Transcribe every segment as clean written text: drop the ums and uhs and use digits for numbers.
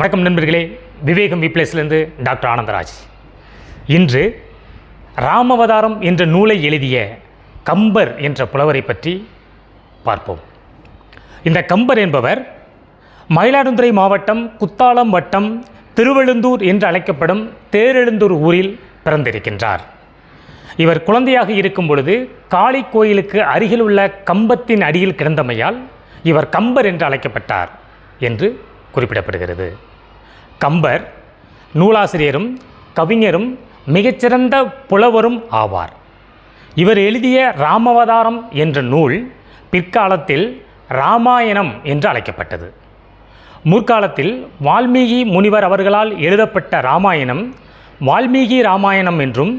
வணக்கம் நண்பர்களே, விவேகம் விப்ளேஸ்லேருந்து டாக்டர் ஆனந்தராஜ். இன்று ராமவதாரம் என்ற நூலை எழுதிய கம்பர் என்ற புலவரை பற்றி பார்ப்போம். இந்த கம்பர் என்பவர் மயிலாடுதுறை மாவட்டம் குத்தாலம் வட்டம் திருவெழுந்தூர் என்று அழைக்கப்படும் தேரெழுந்தூர் ஊரில் பிறந்திருக்கின்றார். இவர் குழந்தையாக இருக்கும் பொழுது காளி கோயிலுக்கு அருகில் உள்ள கம்பத்தின் அடியில் கிடந்தமையால் இவர் கம்பர் என்று அழைக்கப்பட்டார் என்று குறிப்பிடப்படுகிறது. கம்பர் நூலாசிரியரும் கவிஞரும் மிகச்சிறந்த புலவரும் ஆவார். இவர் எழுதிய ராமவதாரம் என்ற நூல் பிற்காலத்தில் இராமாயணம் என்று அழைக்கப்பட்டது. முற்காலத்தில் வால்மீகி முனிவர் அவர்களால் எழுதப்பட்ட இராமாயணம் வால்மீகி இராமாயணம் என்றும்,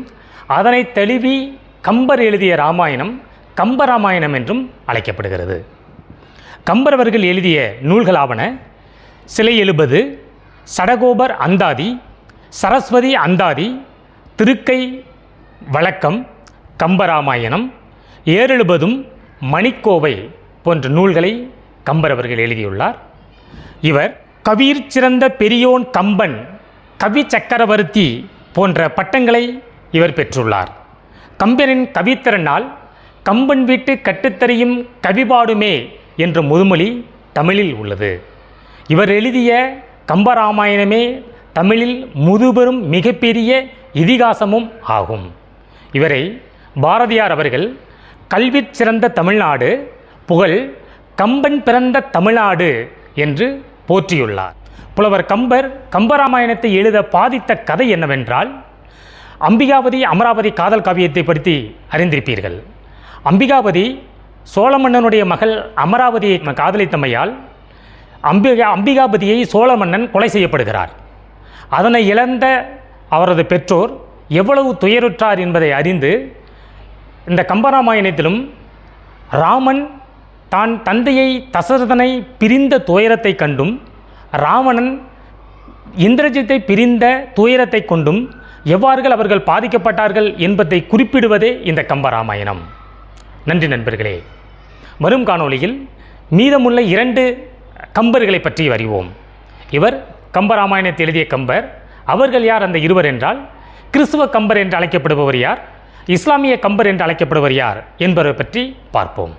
அதனை தழுவி கம்பர் எழுதிய இராமாயணம் கம்பராமாயணம் என்றும் அழைக்கப்படுகிறது. கம்பர் அவர்கள் எழுதிய நூல்களாவன சிலை எழுபது, சடகோபர் அந்தாதி, சரஸ்வதி அந்தாதி, திருக்கை வழக்கம், கம்பராமாயணம், ஏறெழுபதும், மணிக்கோவை போன்ற நூல்களை கம்பர் அவர்கள் எழுதியுள்ளார். இவர் கவிர் சிறந்த பெரியோன் கம்பன், கவி சக்கரவர்த்தி போன்ற பட்டங்களை இவர் பெற்றுள்ளார். கம்பனின் கவித்திறனால் கம்பன் வீட்டு கட்டுத்தறியும் கவிபாடுமே என்ற முதுமொழி தமிழில் உள்ளது. இவர் எழுதிய கம்பராமாயணமே தமிழில் முதுபெரும் மிகப்பெரிய இதிகாசமும் ஆகும். இவரை பாரதியார் அவர்கள் கல்வி சிறந்த தமிழ்நாடு, புகழ் கம்பன் பிறந்த தமிழ்நாடு என்று போற்றியுள்ளார். புலவர் கம்பர் கம்பராமாயணத்தை எழுத பாதித்த கதை என்னவென்றால், அம்பிகாபதி அமராவதி காதல் காவியத்தை பற்றி அறிந்திருப்பீர்கள். அம்பிகாபதி சோழ மன்னனுடைய மகள் அமராவதியை காதலித்தமையால் அம்பிகாபதியை சோழ மன்னன் கொலை செய்யப்படுகிறார். அதனை இழந்த அவரது பெற்றோர் எவ்வளவு துயருற்றார் என்பதை அறிந்து இந்த கம்பராமாயணத்திலும் ராமன் தான் தந்தையை தசரதனை பிரிந்த துயரத்தை கண்டும், ராவணன் இந்திரஜித்தை பிரிந்த துயரத்தை கொண்டும் எவ்வாறு அவர்கள் பாதிக்கப்பட்டார்கள் என்பதை குறிப்பிடுவதே இந்த கம்பராமாயணம். நன்றி நண்பர்களே. வரும் காணொளியில் மீதமுள்ள 2 கம்பர்களை பற்றி அறிவோம். இவர் கம்பராமாயணத்தை எழுதிய கம்பர். அவர்கள் யார்? அந்த இருவர் என்றால், கிறிஸ்துவ கம்பர் என்று அழைக்கப்படுபவர் யார், இஸ்லாமிய கம்பர் என்று அழைக்கப்படுவர் யார் என்பதை பற்றி பார்ப்போம்.